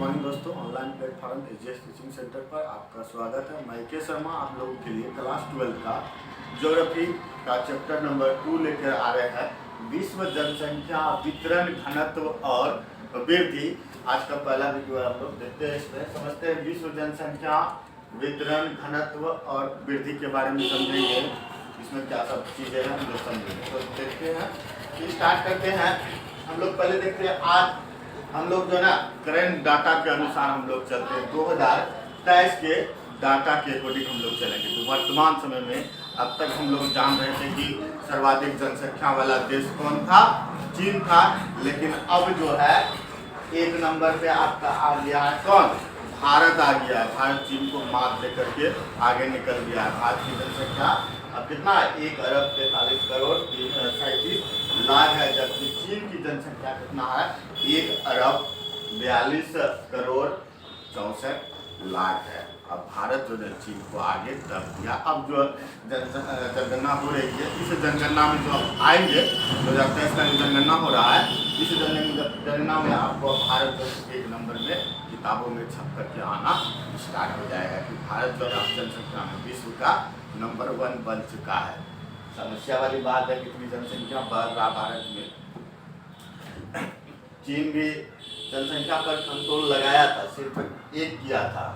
Morning दोस्तों, online platform AGS teaching centre पर आपका स्वागत है। मैं के शर्मा आप लोगों के लिए क्लास 12 का ज्योग्राफी का चैप्टर नंबर 2 लेकर आ रहे हैं। विश्व जनसंख्या वितरण घनत्व और वृद्धि। आज का पहला वीडियो आप लोग देखते हैं, इसमें समझते हैं विश्व जनसंख्या वितरण घनत्व और वृद्धि के बारे में समझेंगे। इसमें क्या सब चीज़ें हैं हम लोग समझेंगे। तो देखते हैं कि स्टार्ट करते हैं। हम लोग पहले देखते हैं, आज हम लोग जो है ना करंट डाटा के अनुसार हम लोग चलते हैं। 2023 के डाटा के अकॉर्डिंग हम लोग चलेंगे। तो वर्तमान समय में अब तक हम लोग जान रहे थे कि सर्वाधिक जनसंख्या वाला देश कौन था, चीन था। लेकिन अब जो है एक नंबर पे आपका आ गया है कौन, भारत आ गया है। भारत चीन को मात दे करके आगे निकल गया है। भारत की जनसंख्या अब कितना है, 1,43,37,00,000 है, जबकि चीन की जनसंख्या कितना है, 1,42,64,64 है। अब भारत जो है चीन को आगे दब दिया। अब जो जनगणना हो रही है, इस जनगणना में जो आप आएंगे 2023 का जनगणना हो रहा है, इस जनगणना में आपको भारत जो एक नंबर में किताबों में छप करके आना स्टार्ट हो जाएगा कि भारत जो है जनसंख्या में विश्व का नंबर 1 बन चुका है। समस्या वाली बात है, कितनी जनसंख्या बढ़ रहा भारत में। चीन भी जनसंख्या पर कंट्रोल लगाया था, सिर्फ एक किया था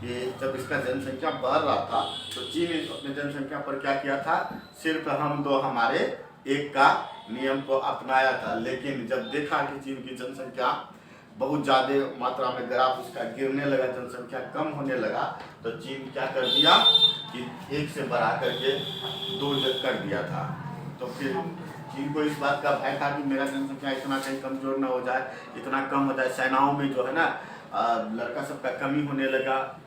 कि जब इसका जनसंख्या बढ़ रहा था तो चीन अपने जनसंख्या पर क्या किया था, सिर्फ हम दो हमारे एक का नियम को अपनाया था। लेकिन जब देखा कि चीन की जनसंख्या बहुत ज़्यादा मात्रा में ग्राफ उसका गिरने लगा, जनसंख्या कम होने लगा, तो चीन क्या कर दिया कि 1 से बढ़ा करके 2 कर दिया था। तो फिर चीन को इस बात का भय था कि मेरा जनसंख्या इतना कहीं कमजोर ना हो जाए, इतना कम हो जाए। सेनाओं में जो है ना लड़का सबका कमी होने लगा,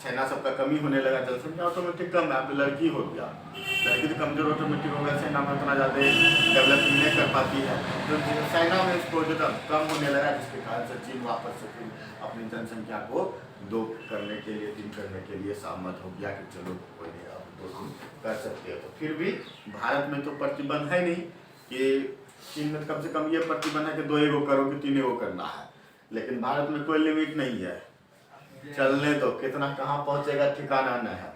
सेना सबका कमी होने लगा, जनसंख्या ऑटोमेटिक कम है, अब लड़की हो गया, लड़की तो कमजोर ऑटोमेटिक हो गया, सेना में उतना ज़्यादा डेवलपिंग नहीं कर पाती है, तो सेना में इसको जो कम होने लगा, जिसके कारण से चीन वापस से फिर अपनी जनसंख्या को 2 करने के लिए 3 करने के लिए सहमत हो गया कि चलो कोई नहीं, अब 2 कर सकते हो। तो फिर भी भारत में तो प्रतिबंध है नहीं कि चीन में कम से कम ये प्रतिबंध है कि 2 करो कि 3 करना है, लेकिन भारत में कोई लिमिट नहीं है, चलने दो, कितना कहाँ पहुँचेगा ठिकाना न है।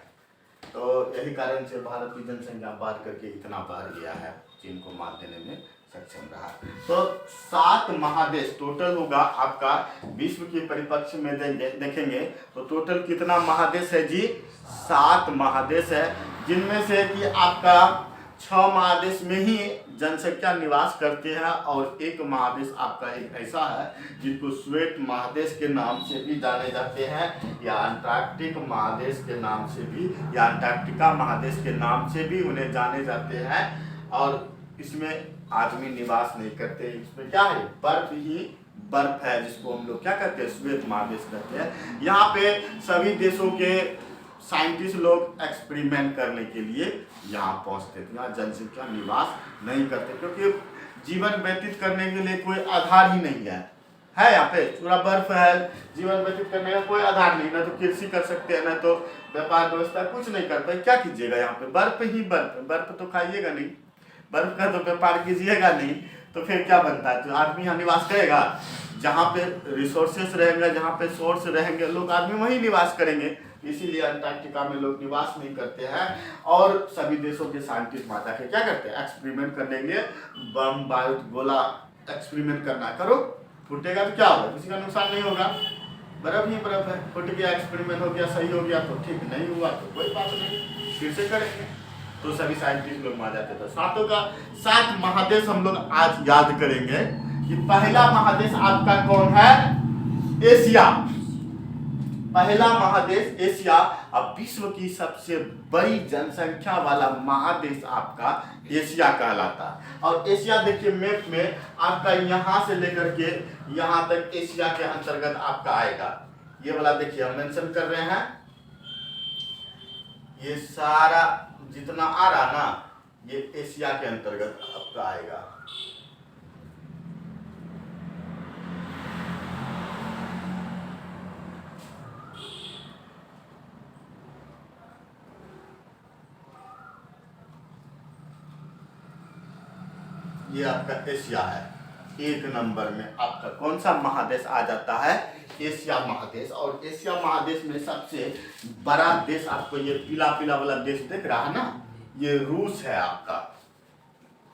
तो यही कारण से भारत की जनसंख्या बढ़ करके इतना बढ़ गया है, चीन को मात देने में सक्षम रहा। तो 7 महादेश टोटल होगा आपका विश्व के परिप्रेक्ष्य में देखेंगे तो टोटल कितना महादेश है जी, 7 महादेश है, जिनमें से कि आपका 6 महादेश में ही जनसंख्या निवास करते हैं और एक महादेश आपका एक ऐसा है जिनको श्वेत महादेश के नाम से भी जाने जाते हैं, या अंटार्कटिक महादेश के नाम से भी, या अंटार्कटिका महादेश के नाम से भी उन्हें जाने जाते हैं। और इसमें आदमी निवास नहीं करते, इसमें क्या है, बर्फ ही बर्फ है, जिसको हम लोग क्या कहते हैं, श्वेत महादेश कहते हैं। यहाँ पे सभी देशों के साइंटिस्ट लोग एक्सपेरिमेंट करने के लिए यहाँ पहुँचते थे। यहाँ जनसंख्या निवास नहीं करते क्योंकि जीवन व्यतीत करने के लिए कोई आधार ही नहीं है। यहाँ पे पूरा बर्फ है, जीवन व्यतीत करने का कोई आधार नहीं, ना तो कृषि कर सकते हैं, ना तो व्यापार व्यवस्था, कुछ नहीं कर पाए। क्या कीजिएगा, यहाँ पे बर्फ ही बर्फ, बर्फ तो खाइएगा नहीं, बर्फ का तो व्यापार कीजिएगा नहीं, तो फिर क्या बनता है। तो आदमी यहाँ निवास करेगा, जहाँ पे रिसोर्सेस रहेंगे, जहाँ पे सोर्स रहेंगे, लोग आदमी वहीं निवास करेंगे। इसीलिए अंटार्कटिका में लोग निवास नहीं करते हैं। और सभी देशों के साइंटिस्ट माता के क्या करते हैं, एक्सपेरिमेंट करने के लिए बम बारूद गोला एक्सपेरिमेंट करना, करो, फूटेगा तो क्या होगा, किसी का नुकसान नहीं होगा, बर्फ ही बर्फ है, फूट गया, एक्सपेरिमेंट हो गया, सही हो गया तो ठीक, नहीं हुआ तो कोई बात नहीं, फिर से करेंगे। तो सभी साइंटिस्ट लोग मान जाते थे। 7 महादेश हम लोग आज याद करेंगे कि पहला महादेश आपका कौन है, एशिया। पहला महादेश एशिया। अब विश्व की सबसे बड़ी जनसंख्या वाला महादेश आपका एशिया कहलाता है। और एशिया देखिए मैप में आपका यहाँ से लेकर के यहाँ तक एशिया के अंतर्गत आपका आएगा। ये वाला देखिए हम मेंशन कर रहे हैं, ये सारा जितना आ रहा ना, ये एशिया के अंतर्गत आपका आएगा। ये आपका एशिया है। एक नंबर में आपका कौन सा महादेश आ जाता है? एशिया महादेश। और एशिया महादेश में सबसे बड़ा देश आपको ये पीला पीला वाला देश दिख रहा है ना, ये रूस है आपका।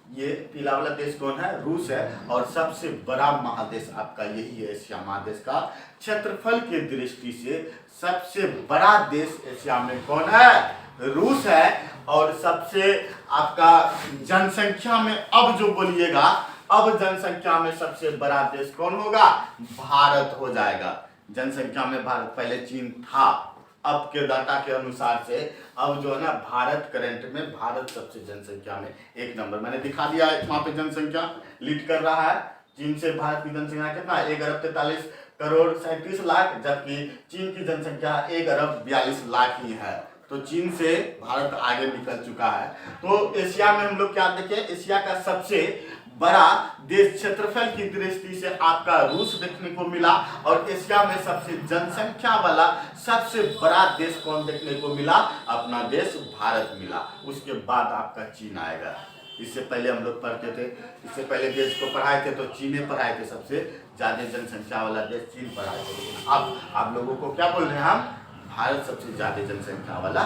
ये पीला वाला देश कौन है? रूस है। और सबसे बड़ा महादेश आपका यही है एशिया महादेश का। क्षेत्रफल के दृष्टि से सबसे बड़ा देश एशिया में कौन है? रूस है। और सबसे आपका जनसंख्या में अब जो बोलिएगा, अब जनसंख्या में सबसे बड़ा देश कौन होगा? भारत हो जाएगा। जनसंख्या में भारत, पहले चीन था, अब के डाटा के अनुसार से अब जो है ना भारत करंट में भारत सबसे जनसंख्या में एक नंबर। मैंने दिखा दिया है वहां पे जनसंख्या लीड कर रहा है। चीन से भारत की जनसंख्या कितना? 1,43,37,37,00,000, जबकि चीन की जनसंख्या 1,42,00,000 ही है। तो चीन से भारत आगे निकल चुका है। तो एशिया में हम लोग क्या देखें, एशिया का सबसे बड़ा देश क्षेत्रफल की दृष्टि से आपका रूस देखने को मिला। और एशिया में सबसे जनसंख्या वाला सबसे बड़ा देश कौन देखने को मिला? अपना देश भारत मिला। उसके बाद आपका चीन आएगा। इससे पहले हम लोग पढ़ते थे, इससे पहले देश को पढ़ाए थे तो चीन पढ़ाए थे, सबसे ज्यादा जनसंख्या वाला देश चीन पढ़ाए थे। अब आप लोगों को क्या बोल रहे हैं हम? भारत सबसे ज्यादा जनसंख्या वाला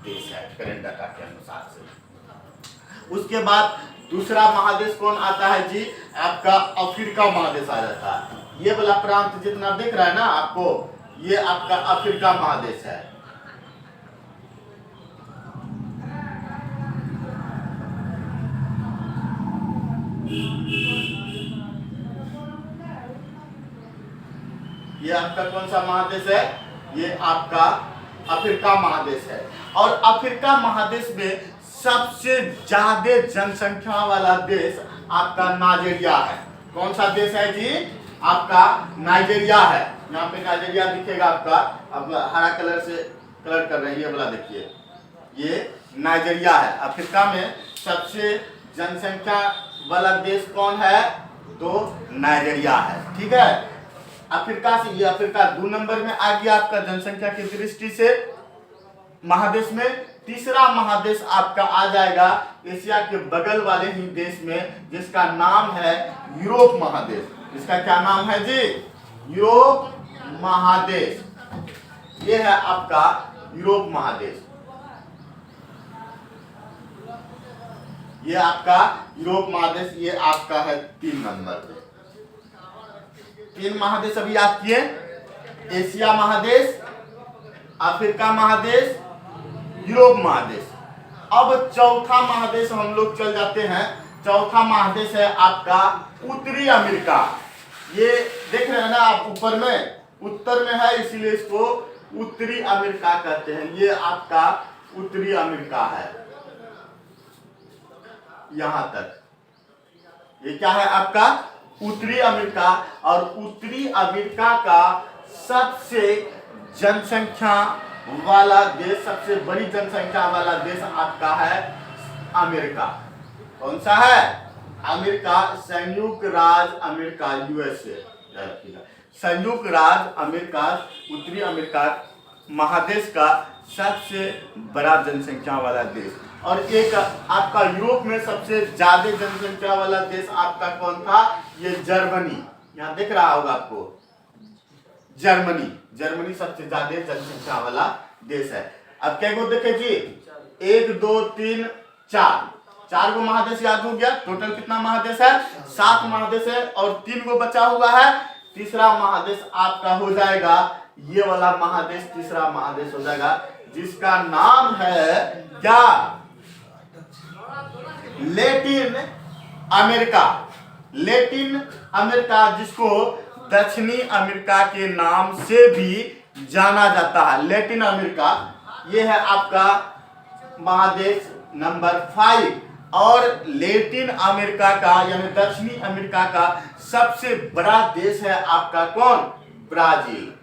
देश है करंट डाटा के अनुसार से। उसके बाद दूसरा महादेश कौन आता है जी? आपका अफ्रीका महादेश आ जाता है। ये वाला प्रांत जितना दिख रहा है ना आपको, ये आपका अफ्रीका महादेश है। ये आपका कौन सा महादेश है? ये आपका अफ्रीका महादेश है। और अफ्रीका महादेश में सबसे ज्यादा जनसंख्या वाला देश आपका नाइजीरिया है। कौन सा देश है जी? आपका नाइजीरिया है। यहाँ पे नाइजीरिया दिखेगा आपका, अब हरा कलर से कलर कर रहे हैं, ये वाला देखिए, ये नाइजीरिया है। अफ्रीका में सबसे जनसंख्या वाला देश कौन है? तो नाइजीरिया है। ठीक है, अफ्रीका से ये अफ्रीका 2 नंबर में आ गया आपका जनसंख्या की दृष्टि से महादेश में। तीसरा महादेश आपका आ जाएगा एशिया के बगल वाले ही देश में, जिसका नाम है यूरोप महादेश। इसका क्या नाम है जी? यूरोप महादेश। ये है आपका यूरोप महादेश। ये आपका यूरोप महादेश, ये आपका है 3 नंबर पे। 3 महादेश अभी याद किए, एशिया महादेश, अफ्रीका महादेश, यूरोप महादेश। अब चौथा महादेश हम लोग चल जाते हैं। चौथा महादेश है आपका उत्तरी अमेरिका। ये देख रहे हैं ना आप ऊपर में, उत्तर में है इसीलिए इसको उत्तरी अमेरिका कहते हैं। ये आपका उत्तरी अमेरिका है, यहां तक ये क्या है आपका? उत्तरी अमेरिका। और उत्तरी अमेरिका का सबसे जनसंख्या वाला देश, सबसे बड़ी जनसंख्या वाला देश आपका है अमेरिका। कौन सा है? अमेरिका, संयुक्त राज्य अमेरिका, यूएसए। संयुक्त राज्य अमेरिका उत्तरी अमेरिका महादेश का सबसे बड़ा जनसंख्या वाला देश। और एक आपका यूरोप में सबसे ज्यादा जनसंख्या वाला देश आपका कौन था? ये जर्मनी। यहाँ दिख रहा होगा आपको, जर्मनी। जर्मनी सबसे ज्यादा जनसंख्या वाला देश है। अब क्या को देखे जी? 1 2 3 4 4 गो महादेश याद हो गया। टोटल कितना महादेश है? 7 महादेश है। और 3 गो बचा हुआ है। तीसरा महादेश आपका हो जाएगा ये वाला महादेश, तीसरा महादेश हो जाएगा जिसका नाम है क्या? Latin America. लैटिन अमेरिका, जिसको दक्षिणी अमेरिका के नाम से भी जाना जाता है, लैटिन अमेरिका। ये है आपका महादेश नंबर 5। और लैटिन अमेरिका का यानी दक्षिणी अमेरिका का सबसे बड़ा देश है आपका कौन? ब्राजील।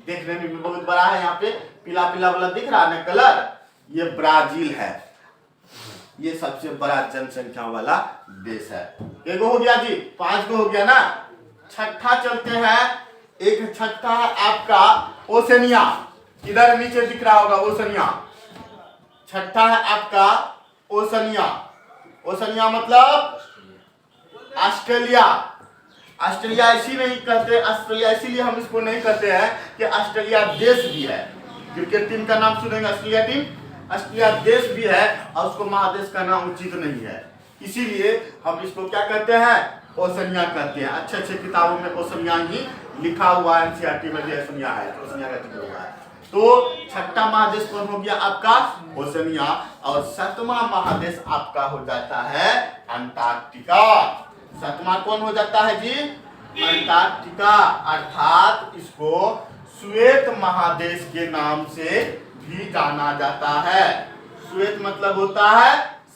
देखने में भी बहुत बड़ा है। यहाँ पे पीला पीला वाला दिख रहा है ना कलर, ये ब्राजील है। ये सबसे बड़ा जनसंख्या वाला देश है। एक हो गया जी, 5 गो हो गया ना। छठा चलते हैं। एक छठा है आपका ओसेनिया। इधर नीचे दिख रहा होगा ओसेनिया। छठा है आपका ओसेनिया। ओसेनिया मतलब ऑस्ट्रेलिया। ऑस्ट्रेलिया इसी नहीं कहते, ऑस्ट्रेलिया इसीलिए हम इसको नहीं कहते हैं कि ऑस्ट्रेलिया देश भी है। क्रिकेट टीम का नाम सुनेंगे ऑस्ट्रेलिया टीम, ऑस्ट्रेलिया देश भी है और उसको महादेश का नाम उचित नहीं है, इसीलिए हम इसको क्या कहते हैं, ओशनिया कहते हैं। अच्छे अच्छे किताबों में ओशनिया ही लिखा हुआ है, एनसीईआरटी में भी ओशनिया है, ओशनिया का जिक्र हुआ है। तो छठा महादेश कौन हो गया आपका, ओशनिया, और सातवां महादेश आपका हो जाता है अंटार्कटिका। सातवां कौन हो जाता है जी, अंटार्कटिका, अर्थात इसको श्वेत महादेश के नाम से भी जाना जाता है। श्वेत मतलब होता है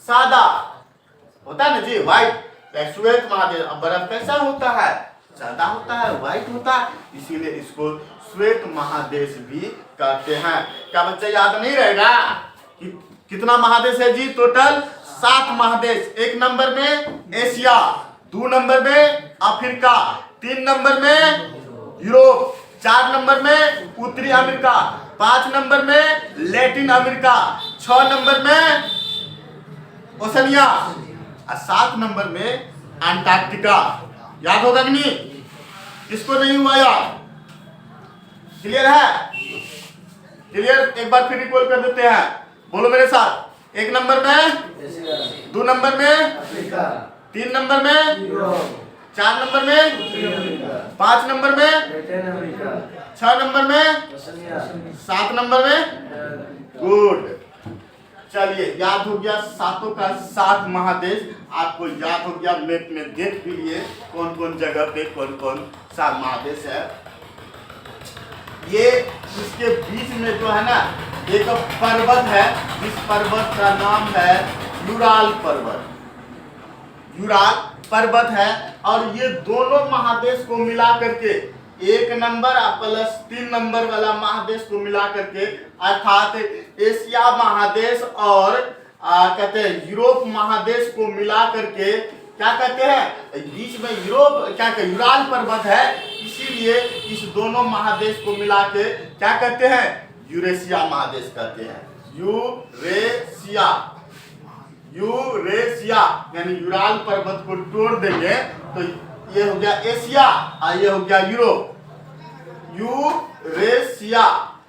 सादा, होता है ना जी, व्हाइट। श्वेत महादेश, बर्फ कैसा होता है, सादा होता है, व्हाइट होता है, इसीलिए इसको श्वेत महादेश भी कहते हैं। क्या बच्चा याद नहीं रहेगा कि कितना महादेश है जी, टोटल 7 महादेश। 1 नंबर में एशिया, 2 नंबर में अफ्रीका, 3 नंबर में यूरोप, 4 नंबर में उत्तरी अमेरिका, 5 नंबर में लैटिन अमेरिका, 6 नंबर में ओशनिया और 7 नंबर में अंटार्कटिका। याद होगा कि नहीं, किसको नहीं हुआ याद, क्लियर है, क्लियर। एक बार फिर रिकॉल कर देते हैं, बोलो मेरे साथ। 1 नंबर में, 2 नंबर में, 3 नंबर में, 4 नंबर में, 5 नंबर में, 6 नंबर में, 7 नंबर में, गुड। चलिए याद हो गया सातों का 7 महादेश, आपको याद हो गया, मैप में देख भी लिए कौन कौन जगह पे कौन कौन सा महादेश है। ये इसके बीच में जो है ना एक पर्वत है, इस पर्वत का नाम है यूराल पर्वत, यूराल पर्वत है। और ये दोनों महादेश को मिला करके 1 नंबर प्लस 3 नंबर वाला महादेश को मिला करके, अर्थात एशिया महादेश और कहते हैं यूरोप महादेश को मिला करके क्या कहते हैं, बीच में यूरोप क्या कहते हैं, यूराल पर्वत है, इसीलिए इस दोनों महादेश को मिला के क्या कहते हैं, यूरेशिया महादेश कहते हैं। यूरेशिया, यूरेशिया यानी यूराल पर्वत को तोड़ देंगे तो ये हो गया एशिया और ये हो गया यूरोप। यूरेशिया,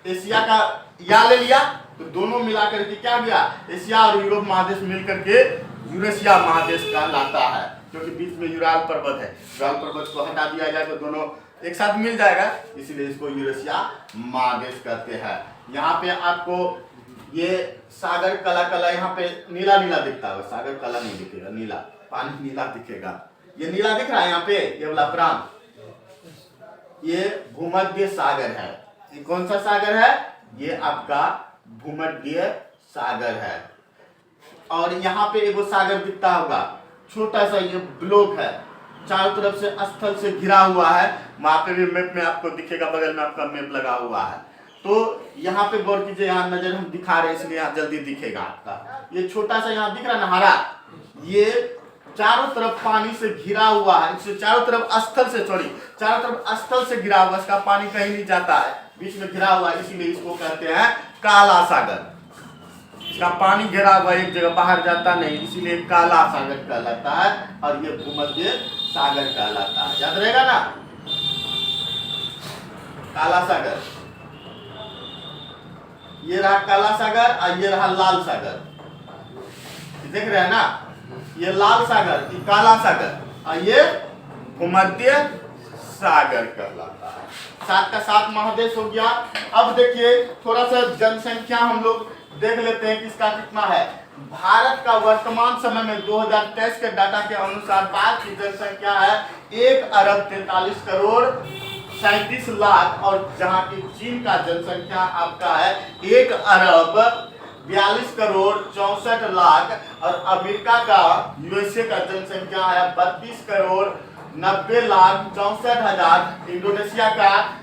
एशिया का या ले लिया तो दोनों मिलाकर के क्या गया, एशिया और यूरोप महादेश मिलकर के यूरेशिया महादेश का लाता है, क्योंकि बीच में यूराल पर्वत है। यूराल पर्वत को हटा दिया जाए तो दोनों एक साथ मिल जाएगा, इसीलिए इसको यूरेशिया महादेश कहते हैं। यहाँ पे आपको ये सागर काला काला यहाँ पे नीला नीला दिखता है, सागर काला नहीं दिखेगा, नीला पानी नीला दिखेगा। ये नीला दिख रहा है यहाँ पे, ये वाला प्रांत, ये भूमध्य सागर है। ये कौन सा सागर है, ये आपका भूमध्य सागर है। और यहाँ पे एगो सागर दिखता होगा, छोटा सा ये ब्लॉक है, चारों तरफ से स्थल से घिरा हुआ है। वहां पे भी मैप में आपको दिखेगा, बगल में आपका मैप लगा हुआ है। तो यहाँ पे गौर कीजिए, यहाँ नजर हम दिखा रहे हैं इसलिए यहाँ जल्दी दिखेगा आपका। ये छोटा सा यहाँ दिख रहा है ना हरा, ये चारों तरफ पानी से घिरा हुआ है, इससे चारों तरफ स्थल से, सॉरी चारों तरफ स्थल से घिरा हुआ, इसका पानी कहीं नहीं जाता है, बीच में घिरा हुआ है, इसीलिए इसको कहते हैं काला सागर। इसका पानी घिरा हुआ एक जगह, बाहर जाता नहीं, इसीलिए काला सागर कहलाता है और ये भूमध्य सागर कहलाता है। याद रहेगा ना, काला सागर, ये रहा काला सागर और ये रहा लाल सागर, देख रहे हैं ना, ये लाल सागर, ये काला सागर और ये भूमध्य सागर कहलाता है। 7 का 7 महादेश हो गया। अब देखिए थोड़ा सा जनसंख्या हम लोग देख लेते हैं कि इसका कितना है। भारत का वर्तमान समय में 2023 के डाटा के अनुसार भारत की जनसंख्या है 1,43,37,00,000 और जहां की चीन का जनसंख्या आपका है 1,42,64,00,000 और अमेरिका का, यूएसए का जनसंख्या है 32,90,64,00,000। इंडोनेशिया का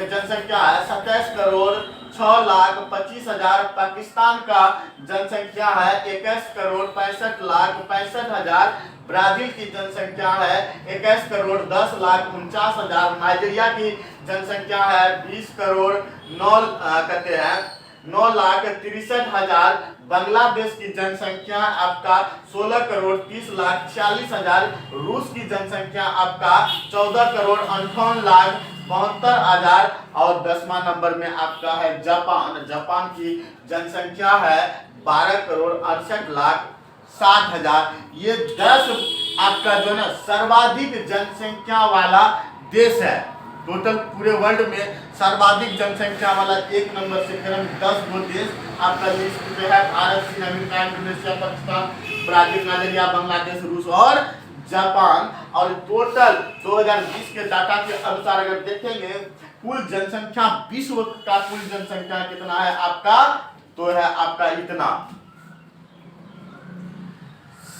जनसंख्या है 27,06,25,000। पाकिस्तान का जनसंख्या है 21,65,65,000। ब्राजील की जनसंख्या है 21,10,49,000। नाइजीरिया की जनसंख्या है 20,9,63,000। बांग्लादेश की जनसंख्या आपका 16,30,46,000, रूस की जनसंख्या आपका 14,58,72,000 और 10वां नंबर में आपका है जापान। जापान की जनसंख्या है 12,68,60,000। ये 10 आपका जो है ना सर्वाधिक जनसंख्या वाला देश है। टोटल पूरे वर्ल्ड में सर्वाधिक जनसंख्या वाला एक नंबर से क्रम 10 गो देश आपका लिस्ट पे है। भारत, चीन, America, Indonesia, Pakistan, Brazil, Nigeria, Bangladesh, रूस और जापान। और टोटल 2020 के डाटा के अनुसार अगर देखेंगे कुल जनसंख्या विश्व का कुल जनसंख्या कितना है आपका, तो है आपका इतना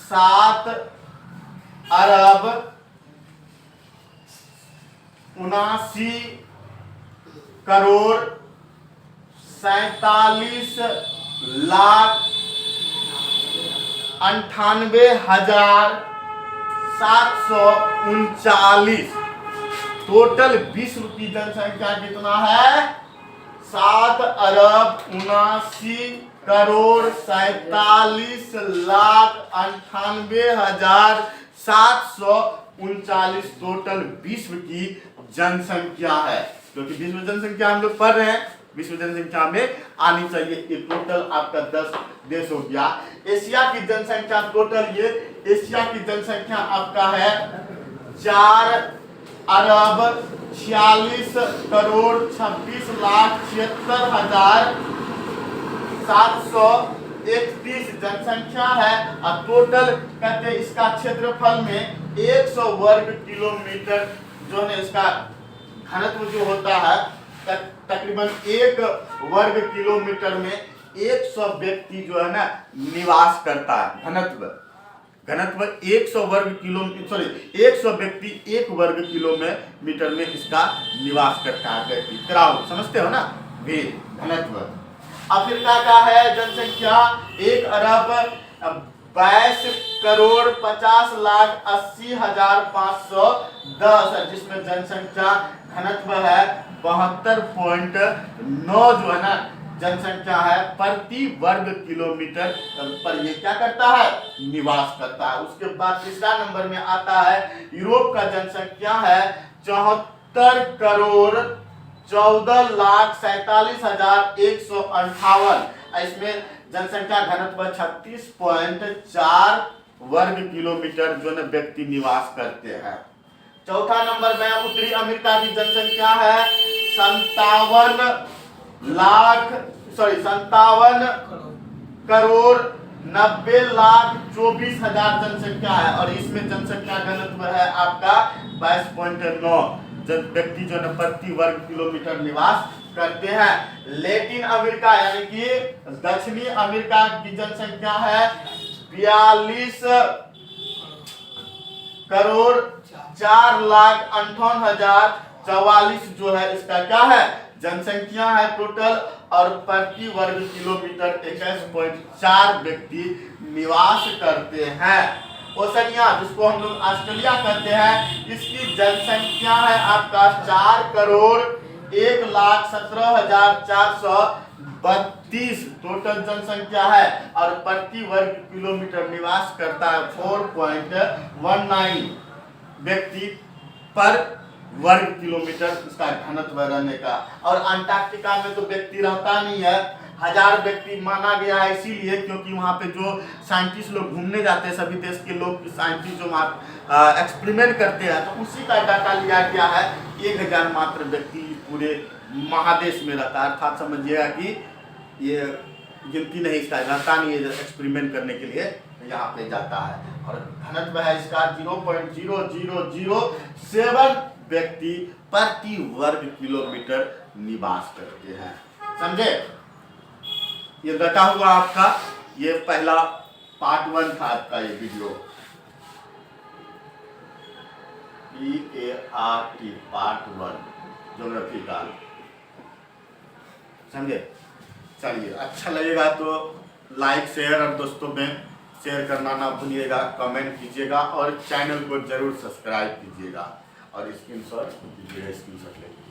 7,47,98,739। टोटल विश्व की जनसंख्या कितना है 7,49,98,739 टोटल विश्व की जनसंख्या है। क्योंकि विश्व जनसंख्या हम लोग पढ़ रहे हैं, विश्व जनसंख्या में आनी चाहिए। ये टोटल आपका 10 देश हो गया। एशिया की जनसंख्या टोटल, ये एशिया की जनसंख्या आपका है 4,46,76,731 जनसंख्या है। और टोटल कहते हैं इसका क्षेत्रफल में 100 वर्ग किलोमीटर जो है इसका घनत्व जो होता है तकरीबन 1 वर्ग किलोमीटर में 100 व्यक्ति जो है ना निवास करता है। घनत्व 100 वर्ग किलोमीटर 100 व्यक्ति 1 वर्ग किलोमीटर में इसका निवास करता है व्यक्ति। क्राउड समझते हो ना, वे घनत्व। अफ्रीका का है जनसंख्या 1,50,50,80,510, जिसमें जनसंख्या घनत्व है 72.9 जो है ना जनसंख्या है प्रति वर्ग किलोमीटर पर ये क्या करता है निवास करता है। उसके बाद तीसरा नंबर में आता है यूरोप का जनसंख्या है 74,14,47,158। इसमें जनसंख्या घनत्व 36.4 वर्ग किलोमीटर जो न व्यक्ति निवास करते हैं। चौथा नंबर में उत्तरी अमेरिका की जनसंख्या है 57,90,24,000 जनसंख्या है। और इसमें जनसंख्या घनत्व है आपका 22.9 व्यक्ति जो न प्रति वर्ग किलोमीटर निवास करते हैं। लैटिन अमेरिका यानी कि दक्षिणी अमेरिका की जनसंख्या है 42,04,58,044 जो है इसका क्या है जनसंख्या है टोटल। और प्रति वर्ग किलोमीटर 21.4 व्यक्ति निवास करते हैं। ओशनिया जिसको हम लोग ऑस्ट्रेलिया कहते हैं, इसकी जनसंख्या है आपका 4,01,17,432 टोटल जनसंख्या है। और प्रति वर्ग किलोमीटर निवास करता है 4.19 व्यक्ति पर वर्ग किलोमीटर इसका घनत्व रहने का। और अंटार्कटिका में तो व्यक्ति रहता नहीं है, 1000 व्यक्ति माना गया है इसीलिए क्योंकि वहाँ पे जो साइंटिस्ट लोग घूमने जाते हैं, सभी देश के लोग साइंटिस्ट जो वहाँ एक्सपेरिमेंट करते हैं, तो उसी का डाटा लिया गया है। 1000 मात्र व्यक्ति पूरे महादेश में रहता है। अर्थात समझिएगा कि ये गिनती नहीं इसका रहता नहीं है, एक्सपेरिमेंट करने के लिए यहाँ पे जाता है। और घनत्व है इसका 0.0007 व्यक्ति प्रति वर्ग किलोमीटर निवास करते हैं। समझे? ये डाटा हुआ आपका, ये पहला पार्ट 1 था आपका ये वीडियो PART पार्ट 1 ज्योग्राफी का। समझे? चलिए, अच्छा लगेगा तो लाइक शेयर और दोस्तों में शेयर करना ना भूलिएगा, कमेंट कीजिएगा और चैनल को जरूर सब्सक्राइब कीजिएगा और स्क्रीनशॉट कीजिएगा, स्क्रीनशॉट लेंगे।